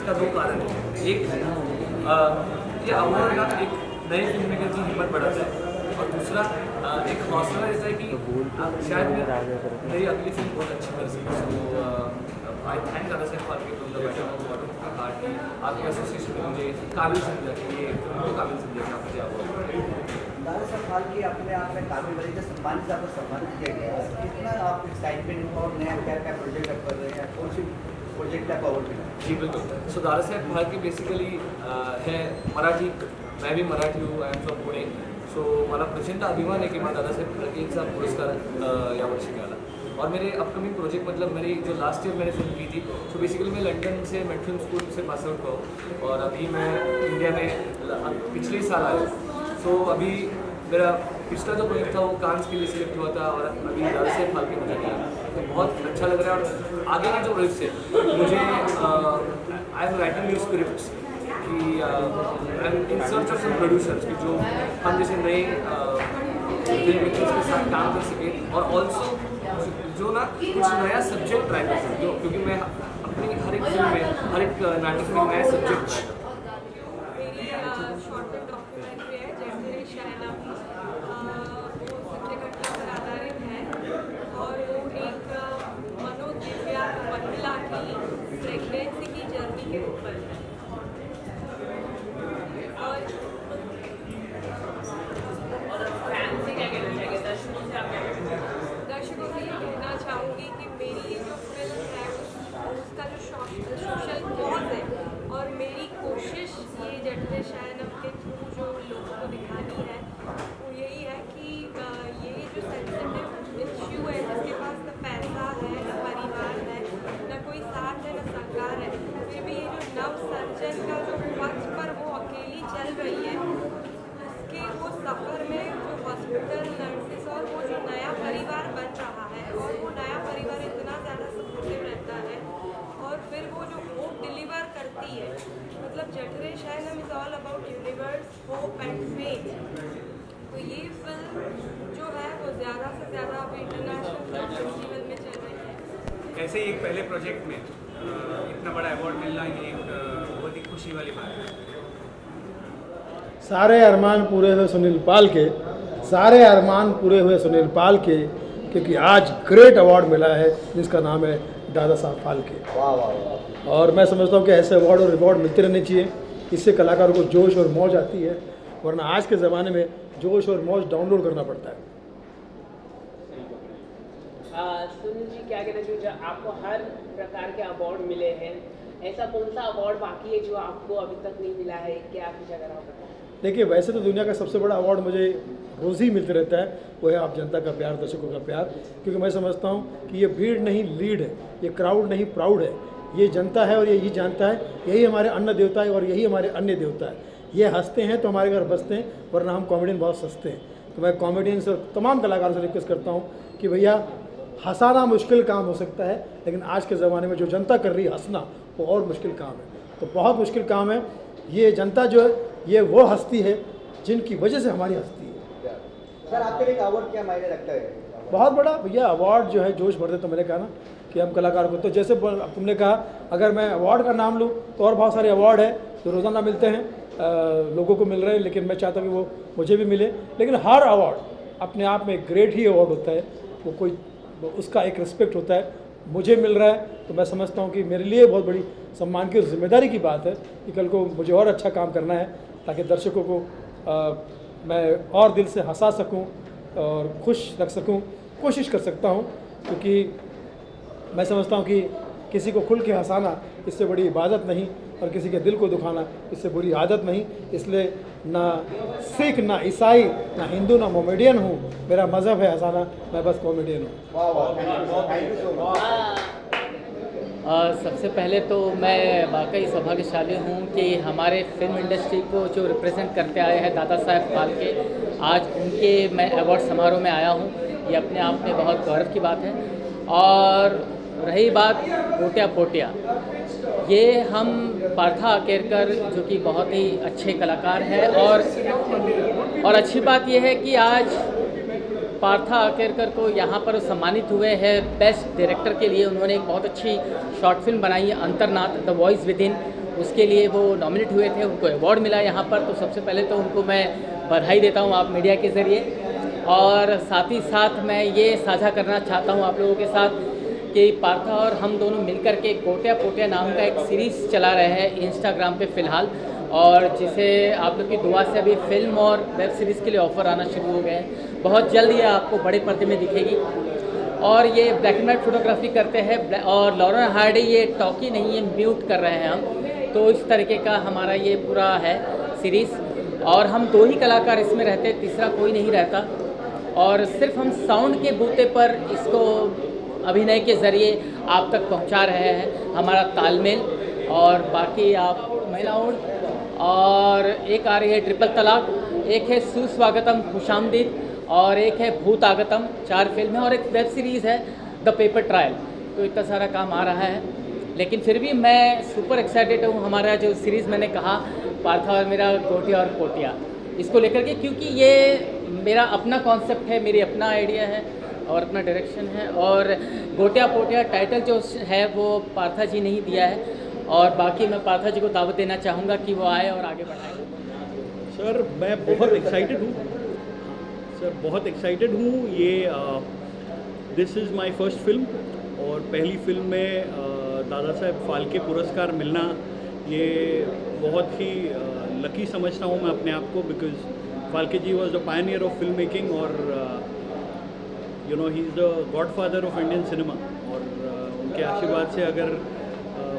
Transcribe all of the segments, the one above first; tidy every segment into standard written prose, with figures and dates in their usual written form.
इसका दो कारण है। एक ये अवार्ड ना एक नए फिल्म मेकर की हिम्मत बढ़ाता है, और दूसरा एक हौसला देता है कि शायद मेरी अगली फिल्म बहुत अच्छी कर सके। आई thank Dada Saheb Phalke from the bottom of my heart कि आपके एसोसिएशन ने मुझे काबिल समझा कि ये फिल्म को काबिल समझा कि आप मुझे अवार्ड। दादा साहब फाल्के अपने आप में काबिल बड़ी का सम्मानित आपको सम्मानित किया गया है, कितना आप एक्साइटमेंट और नया क्या क्या प्रोजेक्ट आप कर रहे हैं, कौन सी प्रोजेक्ट आपको अवार्ड मिला? जी बिल्कुल। सो दादा साहेब फाल्के बेसिकली है मराठी, मैं भी मराठी हूँ, आय एम फ्रॉम पुणे. सो मला प्रचंड अभिमान आहे की मला दादासाहेब फाल्केचा पुरस्कार यावर्षी मिळाला. और मेरे अपकमिंग प्रोजेक्ट मतलब मेरी जो लास्ट ईयर मैंने फिल्म की थी, सो बेसिकली मैं लंदन से मेट फिल्म स्कूल से पास आउट हुआ हूँ, और अभी मैं इंडिया में पिछले साल आया हूँ. सो अभी मेरा पिछला जो प्रोजेक्ट था वो कांस के लिए सिलेक्ट हुआ था, और अभी दादा साहेब फाल्के मुझे मिला, तो बहुत अच्छा लग रहा है. और आगे का जो प्रोजेक्ट है मुझे I am writing new script कि I am in search of some producers कि जो हम जैसे नए फिल्म मेकर्स के साथ काम कर सके, और ऑल्सो जो ना कुछ नया सब्जेक्ट ट्राई कर सके, क्योंकि मैं अपनी हर एक फिल्म में हर एक नाटक में नया सब्जेक्ट ट्राई करता हूँ. मेरी शॉर्ट फिल्म डॉक्यूमेंट्री है जटरे शायना, वो सत्य घटना पर आधारित है, और वो एक मनोदिव्यांग महिला की प्रेगनेंसी की जर्नी के ऊपर है. और फैंस से क्या कहना चाहिए, दर्शकों से आप क्या कहना चाहिए? दर्शकों से ये कहना चाहूँगी कि मेरी ये जो फिल्म है उसका जो सोशल कॉज है, और मेरी कोशिश ये जटरे शायनम के थ्रू जो लोगों को दिखानी है वो यही है कि ये जो सेंसिटिव इश्यू है, जिसके पास न पैसा है, न परिवार है, न कोई साथ है, न सरकार है, फिर भी ये जो नव सर्जन का जो पथ पर वो अकेली चल रही है, उसके वो सफ़र में जो हॉस्पिटल नर्सेस और वो जो नया परिवार बन रहा है, और वो नया परिवार इतना ज़्यादा सपोर्टिव रहता है, और फिर वो जो होप डिलीवर करती है, मतलब जटरे शायनम is all about universe, hope and faith. तो ये फिल्म जो है वो ज़्यादा से ज़्यादा अभी इंटरनेशनल फिल्म फेस्टिवल में चल रही है. ऐसे ही एक पहले प्रोजेक्ट में इतना बड़ा अवार्ड मिलना ये एक बहुत ही खुशी वाली बात है. सारे अरमान पूरे हुए सुनील पाल के, सारे अरमान पूरे हुए सुनील पाल के, क्योंकि आज ग्रेट अवार्ड मिला है जिसका नाम है दादा साहब फाल्के. वाह वाह वाह. और मैं समझता हूँ कि ऐसे अवार्ड और रिवॉर्ड मिलते रहने चाहिए. इससे कलाकारों को जोश और मौज आती है, वरना आज के ज़माने में जोश और मौज डाउनलोड करना पड़ता है. सुनील जी, क्या कहना चाहिए, जो आपको हर प्रकार के अवार्ड मिले हैं, ऐसा कौन सा अवार्ड बाकी है जो आपको अभी तक नहीं मिला है, क्या कुछ अगर आप बताएं? देखिए, वैसे तो दुनिया का सबसे बड़ा अवार्ड मुझे रोज़ ही मिलते रहता है, वो है आप जनता का प्यार, दर्शकों का प्यार. क्योंकि मैं समझता हूँ कि ये भीड़ नहीं लीड है, ये क्राउड नहीं प्राउड है, ये जनता है और ये यही जानता है. यही हमारे अन्न देवता है और यही हमारे अन्य देवता है. ये हंसते हैं तो हमारे घर बसते हैं, वरना हम कॉमेडियन बहुत सस्ते हैं. तो मैं कॉमेडियन से तमाम कलाकारों से रिक्वेस्ट करता हूँ कि भैया, हंसाना मुश्किल काम हो सकता है, लेकिन आज के ज़माने में जो जनता कर रही है हंसना, वो और मुश्किल काम है. तो बहुत मुश्किल काम है. ये जनता जो है ये वो हस्ती है जिनकी वजह से हमारी हस्ती है. सर, आपके लिए अवार्ड क्या मायने रखता है? बहुत बड़ा भैया अवार्ड जो है जोश भर देता. तो मैंने कहा ना कि हम कलाकार को, तो जैसे तुमने कहा, अगर मैं अवार्ड का नाम लूँ तो और बहुत सारे अवार्ड है जो रोज़ाना मिलते हैं, लोगों को मिल रहे हैं, लेकिन मैं चाहता हूँ कि वो मुझे भी मिले. लेकिन हर अवार्ड अपने आप में एक ग्रेट ही अवार्ड होता है, वो कोई उसका एक रिस्पेक्ट होता है. मुझे मिल रहा है तो मैं समझता हूँ कि मेरे लिए बहुत बड़ी सम्मान की और जिम्मेदारी की बात है कि कल को मुझे और अच्छा काम करना है, ताकि दर्शकों को मैं और दिल से हंसा सकूं और खुश रख सकूं. कोशिश कर सकता हूं, क्योंकि मैं समझता हूं कि किसी को खुल के हंसाना इससे बड़ी इबादत नहीं, और किसी के दिल को दुखाना इससे बुरी आदत नहीं. इसलिए ना सिख, ना ईसाई, ना हिंदू, ना मोमेडियन हूँ. मेरा मज़हब है हंसाना, मैं बस कॉमेडियन हूँ. वाह वाह, थैंक यू सो मच. सबसे पहले तो मैं वाकई सौभाग्यशाली हूँ कि हमारे फिल्म इंडस्ट्री को जो रिप्रेजेंट करते आए हैं दादा साहब फाल्के, आज उनके मैं अवार्ड समारोह में आया हूँ. ये अपने आप में बहुत गौरव की बात है. और रही बात पोटिया पोटिया, ये हम पार्था अकेरकर जो कि बहुत ही अच्छे कलाकार हैं, और अच्छी बात यह है कि आज पार्था अकेरकर को यहाँ पर सम्मानित हुए हैं बेस्ट डायरेक्टर के लिए. उन्होंने एक बहुत अच्छी शॉर्ट फिल्म बनाई है, अंतर्नाथ, द वॉइस विद इन, उसके लिए वो नॉमिनेट हुए थे, उनको अवार्ड मिला यहाँ पर। तो सबसे पहले तो उनको मैं बधाई देता हूँ आप मीडिया के ज़रिए, और साथ ही साथ मैं ये साझा करना चाहता हूँ आप लोगों के साथ कि पार्था और हम दोनों मिलकर के कोटिया पोटिया नाम का एक सीरीज़ चला रहे हैं इंस्टाग्राम पे फ़िलहाल, और जिसे आप लोग की दुआ से अभी फिल्म और वेब सीरीज़ के लिए ऑफ़र आना शुरू हो गए हैं। बहुत जल्द ये आपको बड़े पर्दे में दिखेगी, और ये ब्लैक एंड वाइट फोटोग्राफी करते हैं, और लॉरेन हार्डी ये टॉकी नहीं है, म्यूट कर रहे हैं हम। तो इस तरीके का हमारा ये पूरा है सीरीज़, और हम 2 ही कलाकार इसमें रहते, तीसरा कोई नहीं रहता, और सिर्फ हम साउंड के बूते पर इसको अभिनय के ज़रिए आप तक पहुंचा रहे हैं, हमारा तालमेल। और बाकी आप महिलाओं, और एक आ रही है ट्रिपल तलाक, एक है सुस्वागतम खुशामदीद, और एक है भूत आगतम, 4 फिल्में, और एक वेब सीरीज़ है द पेपर ट्रायल। तो इतना सारा काम आ रहा है, लेकिन फिर भी मैं सुपर एक्साइटेड हूँ। हमारा जो सीरीज़ मैंने कहा पार्था और मेरा कोटिया और पोटिया, इसको लेकर के, क्योंकि ये मेरा अपना कॉन्सेप्ट है, मेरी अपना आइडिया है और अपना डायरेक्शन है। और गोटिया पोटिया टाइटल जो है वो पार्था जी ने ही दिया है, और बाकी मैं पार्था जी को दावत देना चाहूँगा कि वो आए और आगे बढ़ाए। सर मैं बहुत एक्साइटेड हूँ, बहुत एक्साइटेड हूँ। ये this is my first film, और पहली फिल्म में दादा साहेब फाल्के पुरस्कार मिलना, ये बहुत ही लकी समझता हूँ मैं अपने आप को, because Phalke ji was the pioneer of film making, और you know he is the godfather of Indian cinema. और उनके आशीर्वाद से अगर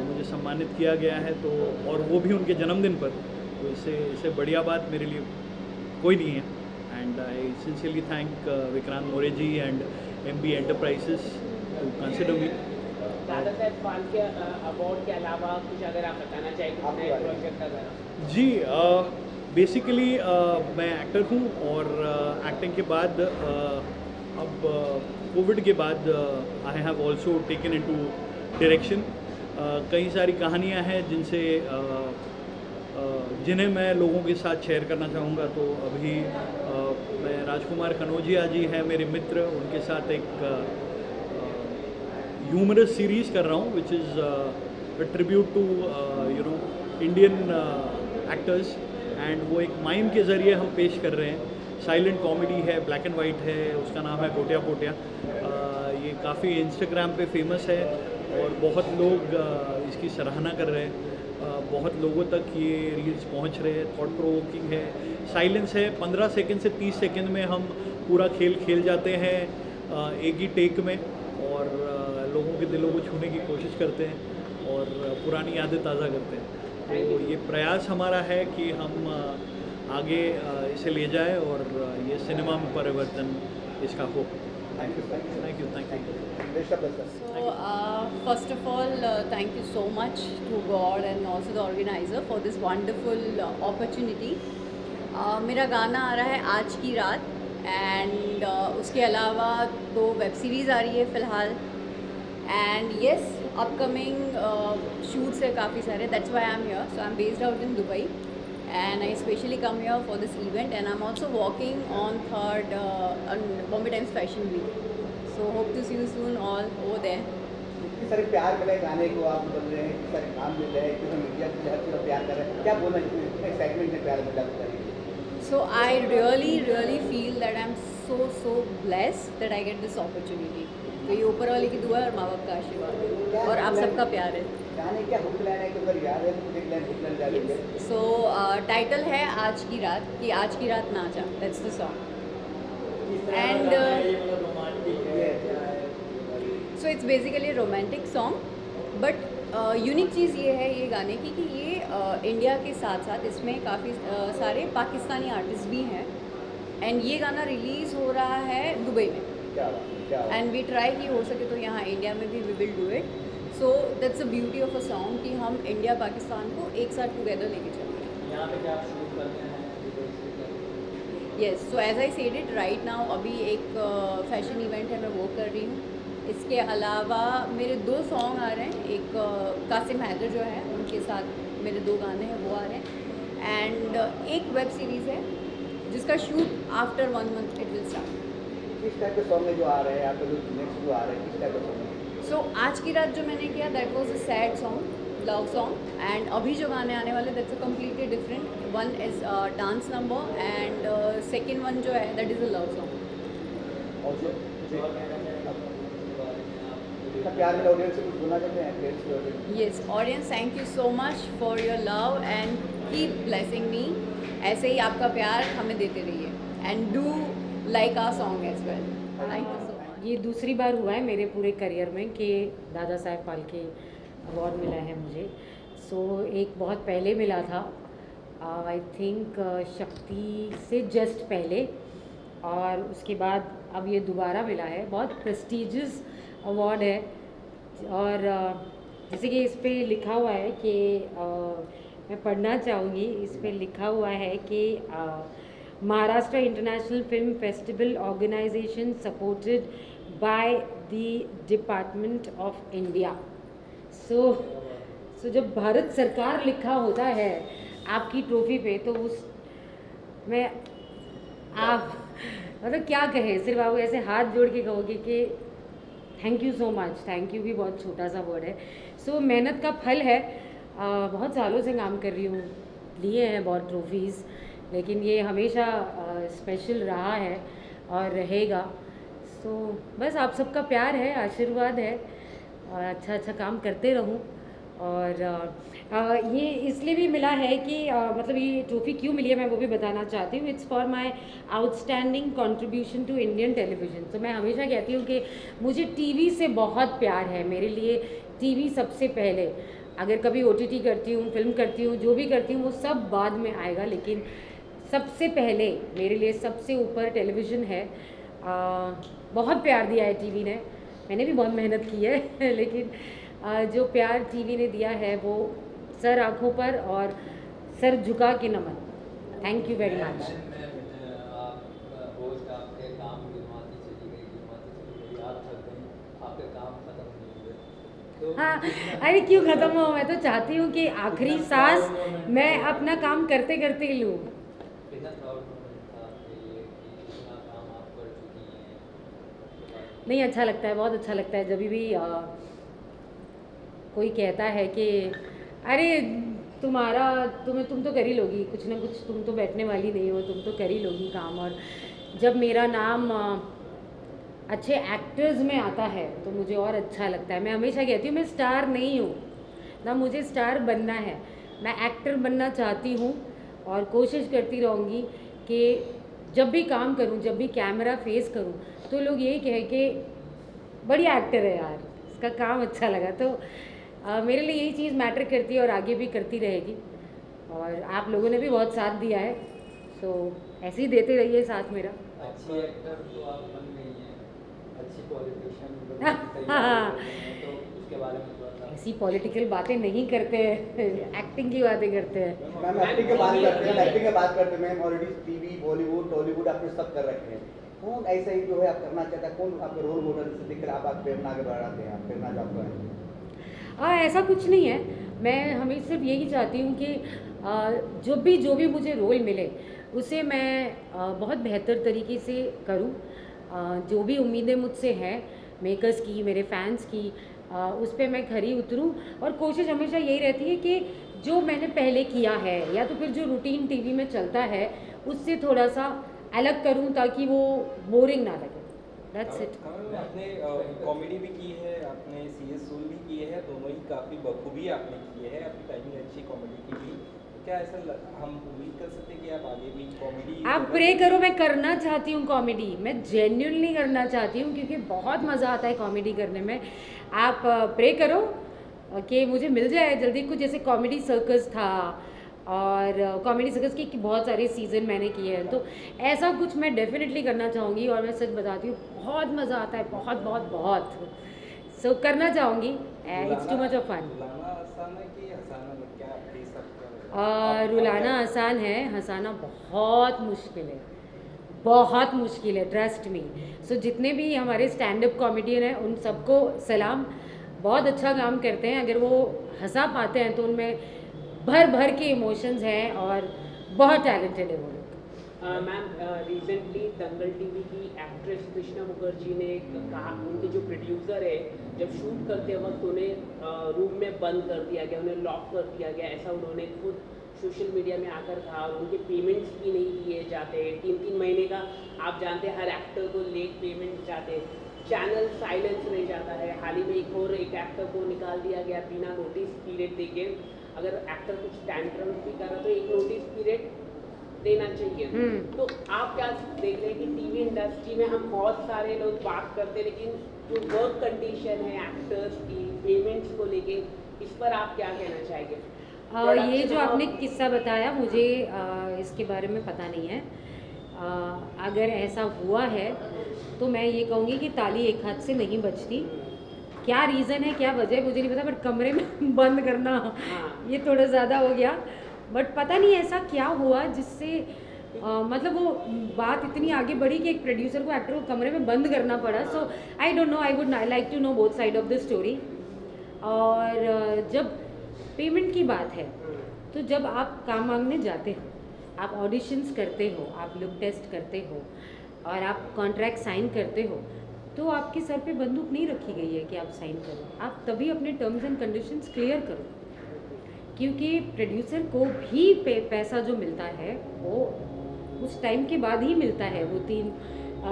मुझे सम्मानित किया गया है तो, और वो भी उनके जन्मदिन पर, तो इससे बढ़िया बात मेरे लिए कोई नहीं है। And I sincerely thank Vikrant More ji and MB enterprises to consider me. Dadasaheb Phalke award के अलावा कुछ अगर आप बताना चाहें कुछ नए प्रोजेक्ट अगर? जी बेसिकली मैं एक्टर हूँ, और एक्टिंग के बाद अब कोविड के बाद I have also taken into direction. कई सारी कहानियाँ हैं जिन्हें मैं लोगों के साथ शेयर करना चाहूँगा। तो अभी मैं राजकुमार कनौजिया जी हैं मेरे मित्र, उनके साथ एक ह्यूमरस सीरीज़ कर रहा हूँ, which is a tribute to you know Indian actors, and वो एक माइम के ज़रिए हम पेश कर रहे हैं। साइलेंट कॉमेडी है, ब्लैक एंड वाइट है, उसका नाम है गोटिया पोटिया। ये काफ़ी इंस्टाग्राम पे फेमस है, और बहुत लोग इसकी सराहना कर रहे हैं। बहुत लोगों तक ये रील्स पहुंच रहे हैं। थॉट प्रोवोकिंग है, साइलेंस है, 15 सेकंड से 30 सेकंड में हम पूरा खेल जाते हैं एक ही टेक में, और लोगों के दिलों को छूने की कोशिश करते हैं, और पुरानी यादें ताज़ा करते हैं। तो ये प्रयास हमारा है कि हम आगे इसे ले जाए, और ये सिनेमा में परिवर्तन इसका हो। Thank you. So first of all, thank you so much to God and also the organizer for this wonderful opportunity. मेरा गाना आ रहा है आज की रात, एंड उसके अलावा 2 वेब सीरीज़ आ रही है फ़िलहाल, एंड येस अपकमिंग शूट्स है काफ़ी सारे। That's why I am here. So I am based out in Dubai, and I specially come here for this event, and I'm also working on 3rd on Bombay Times Fashion Week. So hope to see you soon all over there. इतने सारे प्यार मिले गाने को, आप बोल रहे हैं इतने सारे काम मिल रहे हैं, इतना मीडिया से हर तरफ प्यार कर रहे हैं, क्या बोलना चाहिए? इतना एक्साइटमेंट में प्यार मिला बताइए। So I really feel that I'm so blessed that I get this opportunity. तो ये ऊपर वाले की दुआ और माँ बाप का आशीर्वाद है, और आप सबका प्यार है। गाने क्या हुक लाइन है, अगर याद है तो एक लाइन हुक लाइन गा लीजिए। So टाइटल है आज की रात, कि आज की रात नाचा, that's the song. And so it's basically a romantic song, but unique चीज़ ये है ये गाने की कि ये इंडिया के साथ साथ इसमें काफ़ी सारे पाकिस्तानी आर्टिस्ट भी हैं, एंड ये गाना रिलीज़ हो रहा है दुबई में, एंड वी ट्राई कि हो सके तो यहाँ इंडिया में भी we will do it. So that's the beauty of a song कि हम इंडिया पाकिस्तान को एक साथ टुगेदर लेके चलते हैं। यहाँ पे क्या आप शूट करते हैं? Yes, so as I said it right now, अभी एक फैशन इवेंट है, मैं वो कर रही हूँ। इसके अलावा मेरे 2 सॉन्ग आ रहे हैं, एक कासिम हैदर जो है उनके साथ मेरे 2 गाने हैं वो आ रहे हैं, एंड एक वेब सीरीज़ है जिसका shoot after 1 month it will start. किस टाइप के सॉन्ग जो आ रहे हैं, आपके जो नेक्स्ट जो आ रहे हैं, किस टाइप के सॉन्ग? सो आज की रात जो मैंने किया that was a sad song, love song and अभी जो गाने आने वाले that's a completely different. One is dance number and second one जो है that is a love song. और प्यार में ऑडियंस से कुछ बोलना चाहते हैं फ्रेंड्स के audience? Yes, audience, thank you so much for your love and keep blessing me. ऐसे ही आपका प्यार हमें देते रहिए and do like our song as well. Thank you so much. ये दूसरी बार हुआ है मेरे पूरे करियर में कि दादा साहेब फाल्के अवार्ड मिला है मुझे. एक बहुत पहले मिला था, आई थिंक शक्ति से जस्ट पहले, और उसके बाद अब ये दोबारा मिला है. बहुत प्रेस्टिजियस अवार्ड है. और जैसे कि इस पे लिखा हुआ है कि मैं पढ़ना चाहूँगी. इस पे लिखा हुआ है कि Maharashtra international film festival organization supported by the department of India. So जब भारत सरकार लिखा होता है आपकी ट्रॉफी पे, तो उस में आप मतलब क्या कहें, सिर्फ आप ऐसे हाथ जोड़ के कहोगे कि thank you so much. Thank you भी बहुत छोटा सा वर्ड है. मेहनत का फल है. बहुत सालों से काम कर रही हूँ, लिए हैं बहुत ट्रॉफीज़, लेकिन ये हमेशा स्पेशल रहा है और रहेगा. बस आप सबका प्यार है, आशीर्वाद है, और अच्छा काम करते रहूँ. और ये इसलिए भी मिला है कि मतलब ये ट्रॉफ़ी क्यों मिली है मैं वो भी बताना चाहती हूँ. It's for my outstanding contribution to Indian television. तो मैं हमेशा कहती हूँ कि मुझे टीवी से बहुत प्यार है. मेरे लिए टीवी सबसे पहले. अगर कभी OTT करती हूँ, फिल्म करती हूँ, जो भी करती हूँ वो सब बाद में आएगा, लेकिन सबसे पहले मेरे लिए सबसे ऊपर टेलीविज़न है. बहुत प्यार दिया है टीवी ने. मैंने भी बहुत मेहनत की है लेकिन जो प्यार टीवी ने दिया है वो सर आँखों पर और सर झुका के नमन. Thank you very much. हाँ, अरे क्यों ख़त्म हो. मैं तो चाहती हूँ कि आखिरी सांस मैं अपना काम करते करते ही लूँ. नहीं, अच्छा लगता है, बहुत अच्छा लगता है जब भी कोई कहता है कि अरे तुम तो कर ही लोगी कुछ ना कुछ, तुम तो बैठने वाली नहीं हो, तुम तो कर ही लोगी काम. और जब मेरा नाम अच्छे एक्टर्स में आता है तो मुझे और अच्छा लगता है. मैं हमेशा कहती हूँ मैं स्टार नहीं हूँ ना, मुझे स्टार बनना है. मैं एक्टर बनना चाहती हूँ और कोशिश करती रहूँगी कि जब भी काम करूँ, जब भी कैमरा फेस करूँ, तो लोग यही कहें कि बढ़िया एक्टर है यार, इसका काम अच्छा लगा. तो मेरे लिए यही चीज़ मैटर करती है और आगे भी करती रहेगी. और आप लोगों ने भी बहुत साथ दिया है, ऐसे ही देते रहिए साथ मेरा. अच्छी एक्टर तो आप बन गई हैं, अच्छी पॉलिटिशियन तो उसके बारे में ऐसी पॉलिटिकल बातें नहीं करते हैं, एक्टिंग की बातें करते हैं. मैम एक्टिंग की बात करते हैं ma'am. Already TV, Bollywood, Tollywood आपने सब कर रखे हैं. कौन ऐसा ही जो है आप करना चाहता है, कौन आपके रोल मॉडल से दिख रहा है, आप प्रेरणा आगे बढ़ाते हैं, प्रेरणा जो आपको है? ऐसा कुछ नहीं है. मैं हमें सिर्फ यही चाहती हूँ कि जो भी मुझे रोल मिले उसे मैं बहुत बेहतर तरीके से करूँ. जो भी उम्मीदें मुझसे हैं मेकर्स की, मेरे फैंस की, उस पर मैं खरी उतरूँ. और कोशिश हमेशा यही रहती है कि जो मैंने पहले किया है या तो फिर जो रूटीन टीवी में चलता है उससे थोड़ा सा अलग करूँ ताकि वो बोरिंग ना लगे. That's it. आपने कॉमेडी भी की है, आपने सीरियस रोल भी किए हैं, दोनों ही काफ़ी बखूबी आपने किए हैं. आपकी टाइमिंग अच्छी कॉमेडी की भी. क्या ऐसा हम उम्मीद कर सकते हैं कि आप आगे भी कॉमेडी? आप प्रे करो. मैं करना चाहती हूँ कॉमेडी, मैं जेन्युइनली करना चाहती हूँ क्योंकि बहुत मज़ा आता है कॉमेडी करने में. आप प्रे करो कि मुझे मिल जाए जल्दी कुछ. जैसे कॉमेडी सर्कस था और कॉमेडी सर्कस की बहुत सारे सीज़न मैंने किए हैं, तो ऐसा कुछ मैं डेफिनेटली करना चाहूँगी. और मैं सच बताती हूँ बहुत मज़ा आता है, बहुत बहुत बहुत. करना चाहूँगी. It's too much of fun. रुलाना आसान है, हंसाना बहुत मुश्किल है, बहुत मुश्किल है, ट्रस्ट मी. जितने भी हमारे स्टैंड अप कॉमेडियन हैं उन सबको सलाम. बहुत अच्छा काम करते हैं. अगर वो हंसा पाते हैं तो उनमें भर भर के इमोशंस हैं और बहुत टैलेंटेड है वो लोग. मैम रिसेंटली दंगल टीवी की एक्ट्रेस कृष्णा मुखर्जी ने कहा, उनके जो प्रोड्यूसर है, जब शूट करते वक्त उन्हें रूम में बंद कर दिया गया, उन्हें लॉक कर दिया गया, ऐसा उन्होंने खुद सोशल मीडिया में आकर कहा। और उनके पेमेंट्स भी नहीं दिए जाते, 3-3 महीने का आप जानते हैं हर एक्टर को लेट पेमेंट जाते, चैनल साइलेंस रह जाता है। हाल ही में एक एक्टर को निकाल दिया गया बिना नोटिस पीरियड देके। अगर एक्टर कुछ टैंट्रम भी कर रहा तो एक नोटिस पीरियड देना चाहिए। तो आप क्या देख रहे हैं कि टीवी इंडस्ट्री में हम बहुत सारे लोग बात करते हैं, लेकिन जो वर्क कंडीशन है एक्टर्स की पेमेंट्स को लेके, इस पर आप क्या कहना चाहेंगे? ये जो आपने किस्सा बताया, मुझे इसके बारे में पता नहीं है। अगर ऐसा हुआ है तो मैं ये कहूँगी कि ताली एक हाथ से नहीं बजती। क्या रीज़न है, क्या वजह है मुझे नहीं पता, बट कमरे में बंद करना ये थोड़ा ज़्यादा हो गया। बट पता नहीं ऐसा क्या हुआ जिससे मतलब वो बात इतनी आगे बढ़ी कि एक प्रोड्यूसर को, एक्टर को कमरे में बंद करना पड़ा। So I don't know, I would like to know both side of the story. और जब पेमेंट की बात है तो जब आप काम मांगने जाते हो, आप ऑडिशंस करते हो, आप लुक टेस्ट करते हो और आप कॉन्ट्रैक्ट साइन करते हो, तो आपके सर पे बंदूक नहीं रखी गई है कि आप साइन करो। आप तभी अपने टर्म्स एंड कंडीशंस क्लियर करो, क्योंकि प्रोड्यूसर को भी पैसा जो मिलता है वो उस टाइम के बाद ही मिलता है। वो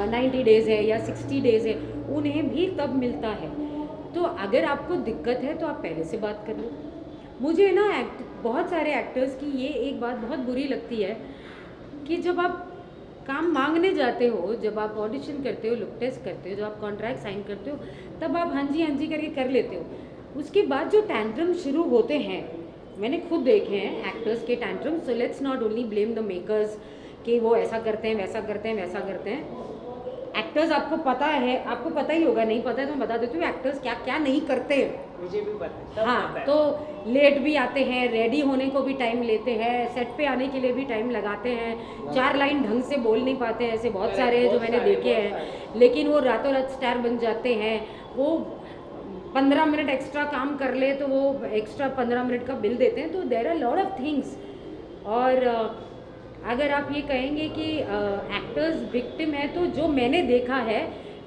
90 डेज़ है या 60 डेज़ है, उन्हें भी तब मिलता है। तो अगर आपको दिक्कत है तो आप पहले से बात कर लो। मुझे ना बहुत सारे एक्टर्स की ये एक बात बहुत बुरी लगती है कि जब आप काम मांगने जाते हो, जब आप ऑडिशन करते हो, लुक टेस्ट करते हो, जब आप कॉन्ट्रैक्ट साइन करते हो, तब आप हाँ जी करके कर लेते हो। उसके बाद जो टैंट्रम शुरू होते हैं, मैंने खुद देखे हैं एक्टर्स के tantrum. So let's not only blame the makers कि वो ऐसा करते हैं, वैसा करते हैं, वैसा करते हैं। एक्टर्स, आपको पता है, आपको पता ही होगा, नहीं पता है तो मैं बता देती हूँ, एक्टर्स क्या क्या नहीं करते। मुझे भी पता है। हाँ, तो लेट भी आते हैं, रेडी होने को भी टाइम लेते हैं, सेट पे आने के लिए भी टाइम लगाते हैं, 4 लाइन ढंग से बोल नहीं पाते हैं, ऐसे बहुत सारे हैं जो मैंने देखे हैं। लेकिन वो रातों रात स्टार बन जाते हैं। वो 15 मिनट एक्स्ट्रा काम कर ले तो वो एक्स्ट्रा 15 मिनट का बिल देते हैं। तो there are lot of things. और अगर आप ये कहेंगे कि एक्टर्स विक्टिम है, तो जो मैंने देखा है,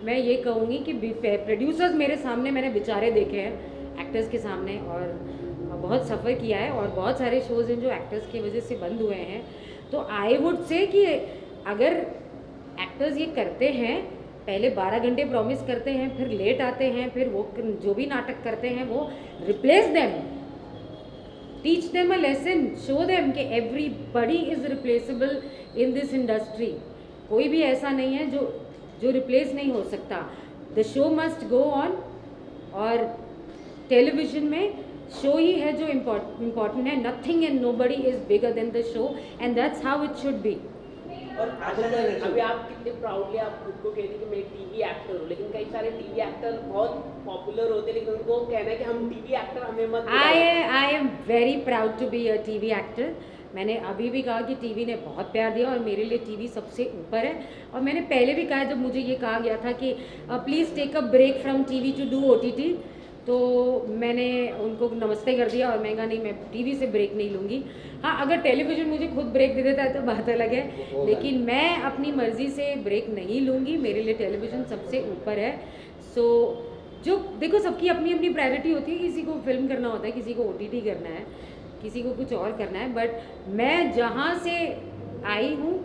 मैं ये कहूँगी कि प्रोड्यूसर्स मेरे सामने मैंने बेचारे देखे हैं एक्टर्स के सामने, और बहुत सफ़र किया है। और बहुत सारे शोज़ हैं जो एक्टर्स की वजह से बंद हुए हैं। तो आई वुड से कि अगर एक्टर्स ये करते हैं, पहले 12 घंटे प्रॉमिस करते हैं, फिर लेट आते हैं, फिर वो जो भी नाटक करते हैं वो replace them, teach them a lesson, show them कि everybody is replaceable in this industry. कोई भी ऐसा नहीं है जो रिप्लेस नहीं हो सकता। The show must go on. और टेलीविज़न में शो ही है जो इम्पॉर्टेंट है। Nothing and nobody is bigger than the show, and that's how it should be. और अभी आप कितने प्राउडली आप खुद को कहते हैं कि मैं टीवी एक्टर हूँ, लेकिन कई सारे टीवी एक्टर बहुत पॉपुलर होते हैं, लेकिन उनको कहना है कि हम टीवी एक्टर, हमें मत। I am very proud to be a TV actor. मैंने अभी भी कहा कि टीवी ने बहुत प्यार दिया और मेरे लिए टीवी सबसे ऊपर है। और मैंने पहले भी कहा, जब मुझे ये कहा गया था कि please take a break from TV to do OTT, तो मैंने उनको नमस्ते कर दिया और मैं कहा नहीं, मैं टीवी से ब्रेक नहीं लूँगी। हाँ, अगर टेलीविज़न मुझे खुद ब्रेक दे देता है तो बात अलग है, लेकिन मैं अपनी मर्ज़ी से ब्रेक नहीं लूँगी। मेरे लिए टेलीविज़न सबसे ऊपर है। सो जो देखो, सबकी अपनी अपनी प्रायोरिटी होती है। किसी को फिल्म करना होता है, किसी को OTT करना है, किसी को कुछ और करना है। बट मैं जहाँ से आई हूँ,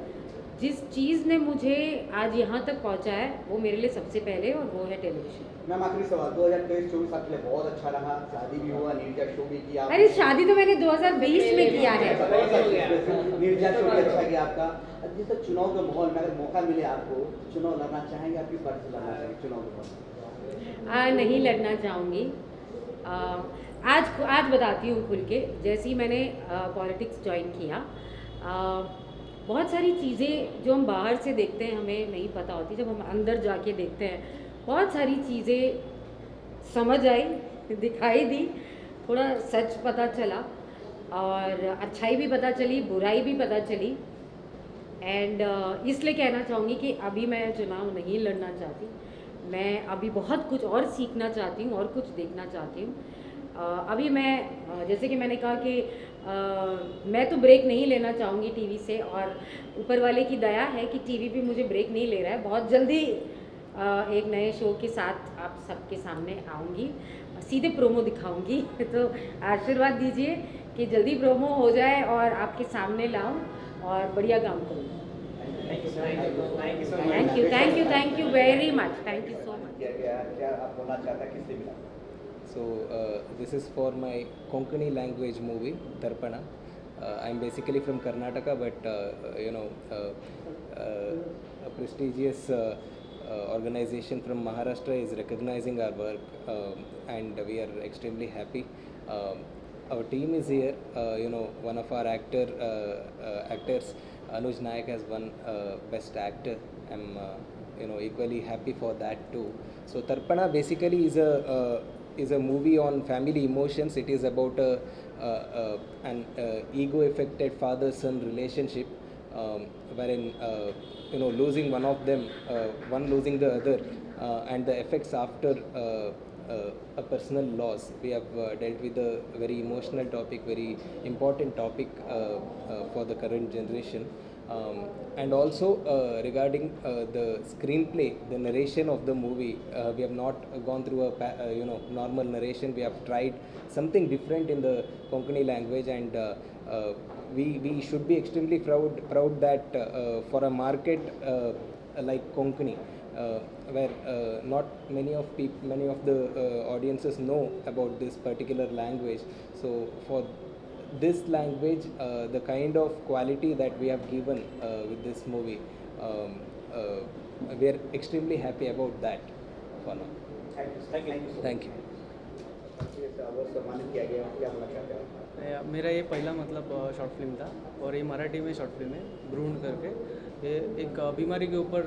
जिस चीज़ ने मुझे आज यहाँ तक पहुँचा है, वो मेरे लिए सबसे पहले, और वो है टेलीविज़न। मैम, आखिरी सवाल, 2023-24 आपके लिए बहुत अच्छा रहा, शादी भी हुआ, नीरजा शो भी किया। अरे शादी तो मैंने 2020 में किया है। नीरजा शो भी अच्छा गया आपका। जिस चुनाव के माहौल में अगर मौका मिले आपको, चुनाव लड़ना चाहेंगे, आप किस पार्टी से लड़ना चाहेंगे चुनाव के? नहीं लड़ना चाहूँगी। आज बताती हूँ खुल के। जैसे ही मैंने पॉलिटिक्स ज्वाइन किया, बहुत सारी चीज़ें जो हम बाहर से देखते हैं हमें नहीं पता होती। जब हम अंदर जाके देखते हैं, बहुत सारी चीज़ें समझ आई, दिखाई दी, थोड़ा सच पता चला, और अच्छाई भी पता चली, बुराई भी पता चली। एंड इसलिए कहना चाहूँगी कि अभी मैं चुनाव नहीं लड़ना चाहती। मैं अभी बहुत कुछ और सीखना चाहती हूँ और कुछ देखना चाहती हूँ। अभी मैं जैसे कि मैंने कहा कि मैं तो ब्रेक नहीं लेना चाहूँगी टीवी से, और ऊपर वाले की दया है कि टीवी भी मुझे ब्रेक नहीं ले रहा है। बहुत जल्दी एक नए शो के साथ आप सबके सामने आऊँगी, सीधे प्रोमो दिखाऊँगी तो आशीर्वाद दीजिए कि जल्दी प्रोमो हो जाए और आपके सामने लाऊँ और बढ़िया काम करूँ। Thank you very much, thank you so much. क्या आप बोलना चाहता किससे मिला? So this is for my Konkani language movie Tarpana. I'm basically from Karnataka, but a prestigious organization from Maharashtra is recognizing our work, and we are extremely happy. Our team is here. One of our actors, Anuj Nayak, has won Best Actor. I'm equally happy for that too. So Tarpana basically is a movie on family emotions. It is about an ego-affected father-son relationship, wherein losing one of them, one losing the other, and the effects after a personal loss. We have dealt with a very emotional topic, very important topic for the current generation. And also regarding the screenplay, the narration of the movie, we have not gone through a normal narration. We have tried something different in the Konkani language, and we should be extremely proud that for a market like Konkani, where not many of the audiences know about this particular language. So for this language, the kind of quality that we have given with this movie, we are extremely happy about that for now. Thank you. सम्मानित किया गया, क्या बोलना चाहते हैं? मेरा ये पहला शॉर्ट फिल्म था, और ये मराठी में शॉर्ट फिल्म है भ्रूण करके। ये एक बीमारी के ऊपर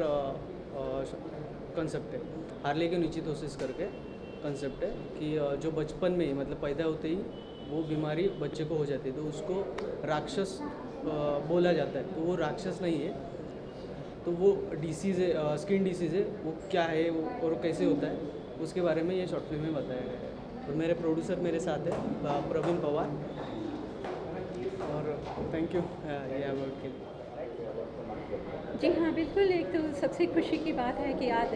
कंसेप्ट है, हार्ले के निश्चितोसिस करके कंसेप्ट है कि जो बचपन में ही पैदा होते ही वो बीमारी बच्चे को हो जाती है, तो उसको राक्षस बोला जाता है। तो वो राक्षस नहीं है, तो वो डिसीज़ है, स्किन डिसीज़ है, वो क्या है वो और कैसे होता है, उसके बारे में ये शॉर्ट फिल्म में बताया गया है। और मेरे प्रोड्यूसर मेरे साथ है प्रवीण पवार, और थैंक यू ये अवार्ड के लिए। जी हाँ, बिल्कुल। एक तो सबसे खुशी की बात है कि आज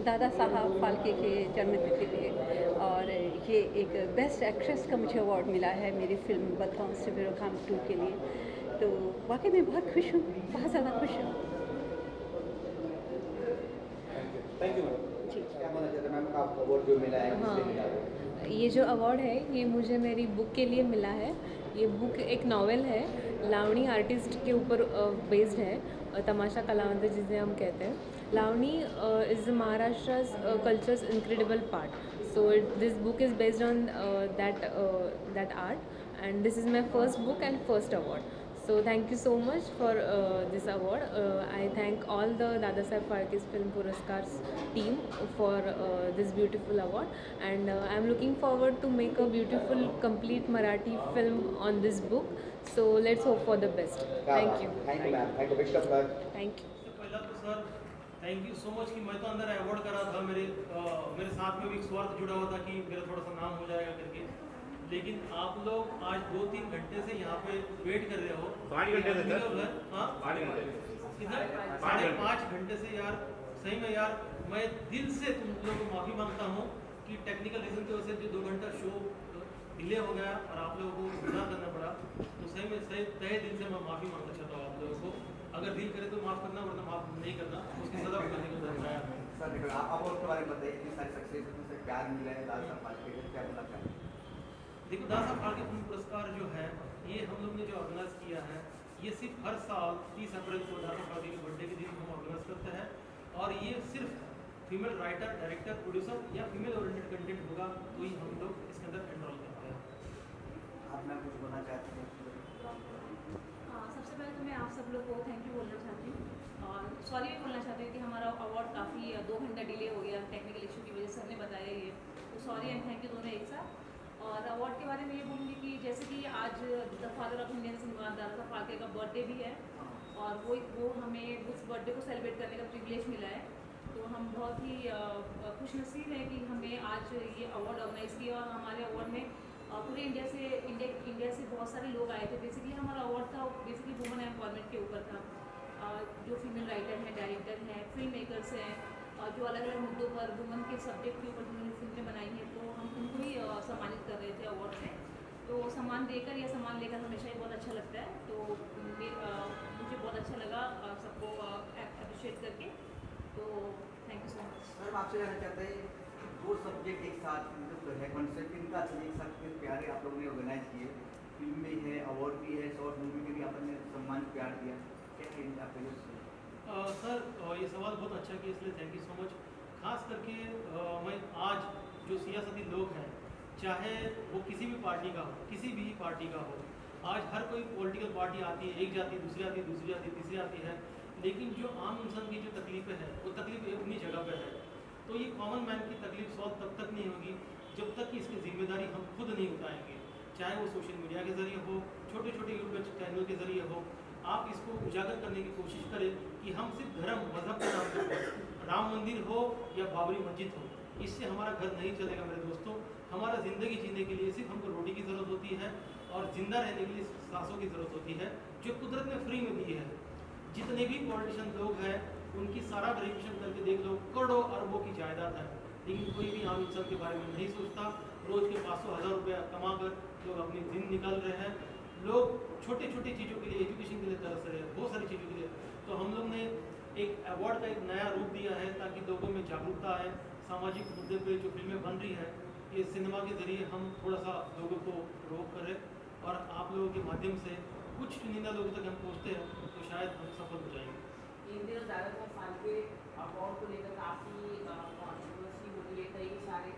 दादा साहब फाल्के के जन्मतिथि पे, और ये एक बेस्ट एक्ट्रेस का मुझे अवार्ड मिला है मेरी फिल्म बदगांव से बेरोकाम 2 के लिए। तो वाकई में बहुत खुश हूँ, बहुत ज़्यादा खुश हूँ। थैंक यू जी। क्या बोलना चाहते हैं मैम, आपको अवार्ड जो मिला है किससे मिला है? ये जो अवार्ड है ये मुझे मेरी बुक के लिए मिला है। ये बुक एक नावल है, लावणी आर्टिस्ट के ऊपर बेस्ड है, तमाशा कलावंत जिसे हम कहते हैं। लावणी is महाराष्ट्र's culture's incredible part. So this book is based on that art, and this is my first book and first award. So thank you so much for this award. I thank all the Dada Saheb Phalke's Film Puraskars team for this beautiful award, and I am looking forward to make a beautiful complete Marathi film on this book. So let's hope for the best. Thank you. Thank you ma'am, thank you, best of luck. Thank you. पहला तो sir thank you so much कि मैं तो अंदर award कर रहा था, मेरे साथ में भी एक स्वार्थ जुड़ा हुआ था कि मेरा थोड़ा सा नाम हो जाएगा करके, लेकिन आप लोग आज 2-3 घंटे से यहाँ पे वेट कर रहे हो। 5 घंटे से सर? हाँ, 5.5 घंटे से यार, सही में यार मैं दिल से तुम लोगों को माफ़ी मांगता हूँ कि टेक्निकल रीज़न की वजह से जो 2 घंटा शो डिले हो गया और आप लोगों को गुनाह करना पड़ा, तो सही में तहे दिल से मैं माफ़ी मांगना चाहता हूँ आप लोगों को। अगर दिल करे तो माफ़ करना, वरना माफ़ नहीं करना, उसकी सज़ा भुगतने को तैयार है। सर देखो, आप और के बारे में बताइए, इतनी सारी सक्सेस से प्यार मिला है दादा साहब फाल्के को, क्या बोलना चाहते हैं? देखो, दादा साहब फाल्के फिल्म पुरस्कार जो है ये हम लोग ने जो ऑर्गेनाइज किया है, ये सिर्फ हर साल 30 अप्रैल को दादा साहब फाल्के के बर्थडे के दिन हम ऑर्गेनाइज करते हैं, और ये सिर्फ फीमेल राइटर, डायरेक्टर, प्रोड्यूसर या फीमेल ओरिएंटेड कंटेंट होगा तो ही हम लोग इसके अंदर एनरोल करते हैं। आप मैम कुछ बोलना चाहते हैं? सबसे पहले तो मैं आप सब लोग को थैंक यू बोलना चाहती हूँ, और सॉरी भी बोलना चाहती हूँ कि हमारा अवार्ड काफ़ी 2 घंटा डिले हो गया टेक्निकल इशू की वजह से, हमने बताया ये, तो सॉरी एंड थैंक यू दोनों एक साथ। और अवार्ड के बारे में ये बोलूँगी कि जैसे कि आज the father of Indian cinema Dada Saheb Phalke का बर्थडे भी है, और वो हमें उस बर्थडे को सेलिब्रेट करने का प्रिविलेज मिला है, तो हम बहुत ही खुशनसीब हैं कि हमें आज ये अवार्ड ऑर्गेनाइज़ किया, और हमारे अवार्ड में पूरे इंडिया से बहुत सारे लोग आए थे। बेसिकली हमारा अवार्ड था बेसिकली वुमेन एम्पावरमेंट के ऊपर था। जो फीमेल राइटर हैं, डायरेक्टर हैं, फिल्म मेकर्स हैं, जो अलग अलग मुद्दों पर वुमेन के सब्जेक्ट के ऊपर जिन्होंने फिल्में बनाई हैं, तो हम उनको ही सम्मानित कर रहे थे अवार्ड से। तो सम्मान देकर या सम्मान लेकर हमेशा ही बहुत अच्छा लगता है। तो मुझे बहुत अच्छा लगा सबको अप्रिशिएट करके। तो thank you so much. Sir आपसे जानना चाहते हैं, दो सब्जेक्ट एक साथ मतलब है कॉन्सेप्ट इनका एक साथ कितने प्यारे आप लोगों ने ऑर्गेनाइज किए, फिल्म में है, अवार्ड भी है, शॉर्ट मूवी में भी आपने सम्मान प्यार दिया, क्या कहेंगे आप पहले? सर ये सवाल बहुत अच्छा किया, इसलिए थैंक यू सो मच। खास करके मैं आज जो सियासती लोग हैं, चाहे वो किसी भी पार्टी का हो, किसी भी पार्टी का हो, आज हर कोई पॉलिटिकल पार्टी आती है, एक जाती है, दूसरी आती है, दूसरी आती है, तीसरी आती है, लेकिन जो आम इंसान की जो तकलीफ़ें हैं वो तकलीफ अपनी जगह पर है। तो ये कॉमन मैन की तकलीफ सॉल्व तब तक नहीं होगी जब तक कि इसकी जिम्मेदारी हम खुद नहीं उठाएंगे, चाहे वो सोशल मीडिया के ज़रिए हो, छोटे छोटे यूट्यूब चैनल के ज़रिए हो। आप इसको उजागर करने की कोशिश करें कि हम सिर्फ धर्म मजहब के नाम पर राम मंदिर हो या बाबरी मस्जिद हो, इससे हमारा घर नहीं चलेगा मेरे दोस्तों। हमारा ज़िंदगी जीने के लिए सिर्फ हमको रोटी की ज़रूरत होती है और ज़िंदा रहने के लिए सांसों की ज़रूरत होती है, जो कुदरत ने फ्री में दी है। जितने भी पॉलिटिशियन लोग हैं उनकी सारा वेरिफिकेशन करके देख लो, करोड़ों अरबों की जायदाद है, लेकिन कोई भी आम इंसान के बारे में नहीं सोचता। रोज़ के 500,000 रुपया कमा कर लोग अपनी दिन निकाल रहे हैं। लोग छोटी छोटी चीज़ों के लिए, एजुकेशन के लिए तरस रहे हैं, बहुत सारी चीज़ों के लिए। तो हम लोग ने एक अवार्ड का एक नया रूप दिया है ताकि लोगों में जागरूकता आए। सामाजिक मुद्दे पे जो फिल्में बन रही है, ये सिनेमा के ज़रिए हम थोड़ा सा लोगों को रोक करें और आप लोगों के माध्यम से कुछ चुनिंदा लोगों तक हम पहुँचते हैं तो शायद हम सफल हो जाएंगे। इन दिनों दादा साहब के अवार्ड को लेकर काफ़ी कॉन्ट्रोवर्सी हो रही है, कई सारे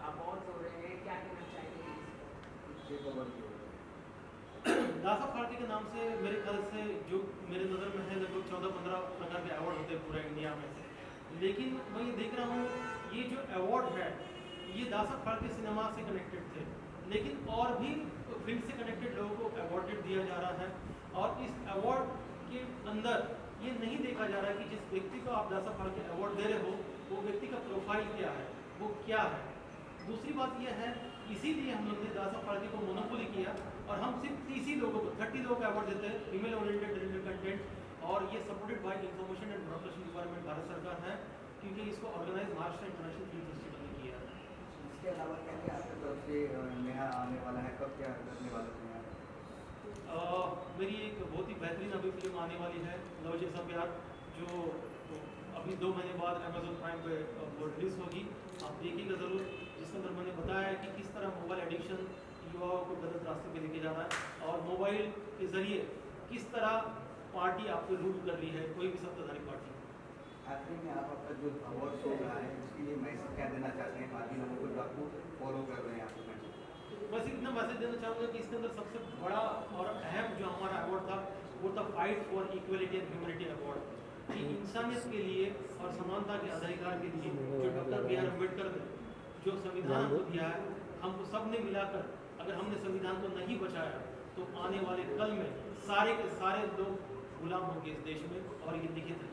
अवार्ड हो रहे हैं, क्या कहना चाहिए? दादा फाल्के के नाम से मेरे ख्याल से जो मेरे नज़र में है लगभग 14-15 प्रकार के अवार्ड होते हैं पूरे इंडिया में। लेकिन मैं ये देख रहा हूँ ये जो अवार्ड है ये दादा फाल्के सिनेमा से कनेक्टेड थे, लेकिन और भी फिल्म से कनेक्टेड लोगों को अवार्डेड दिया जा रहा है। और इस अवार्ड के अंदर ये नहीं देखा जा रहा है कि जिस व्यक्ति को आप दादा फाल्के अवार्ड दे रहे हो वो व्यक्ति का प्रोफाइल क्या है, वो क्या है। दूसरी बात यह है, इसीलिए हम लोग ने दादा फाल्के को मोनोपोली किया और हम सिर्फ 30 लोगों को 30 लोगों का अवार्ड देते हैं, फीमेल ओरिएंटेड कंटेंट, और ये supported by information and broadcasting department Bharat सरकार है, क्योंकि इसको organise Maharashtra international film festival ने किया है। इसके अलावा क्या क्या आपकी तरफ से नया आने वाला है, कब क्या करने वाले हैं? मेरी एक बहुत ही बेहतरीन अभी फिल्म आने वाली है, लव जैसा प्यार, जो अभी 2 महीने बाद अमेजोन प्राइम पे रिलीज़ होगी। आप देखिएगा ज़रूर, जिसके अंदर मैंने बताया है कि किस तरह मोबाइल एडिक्शन युवाओं को गलत रास्ते पे लेके जा रहा है और मोबाइल के ज़रिए किस तरह पार्टी आपको रूल कर रही है, कोई भी सत्ताधारी पार्टी। आखिर में आप आपका जो अवार्ड शो रहा है उसके लिए मैसेज क्या देना चाहते हैं बाकी लोगों को जो आपको फॉलो कर रहे हैं? आपको बस इतना मैसेज देना चाहूँगा कि इसके अंदर सबसे बड़ा और अहम जो हमारा अवार्ड था वो था fight for equality and humanity award, कि इंसानियत के लिए और समानता के अधिकार के लिए जो डॉक्टर बी आर अम्बेडकर ने जो संविधान को दिया है, हमको सब ने मिलाकर अगर हमने संविधान को नहीं बचाया तो आने वाले कल में सारे के सारे लोग गुलाम होंगे इस देश में, और ये लिखित है।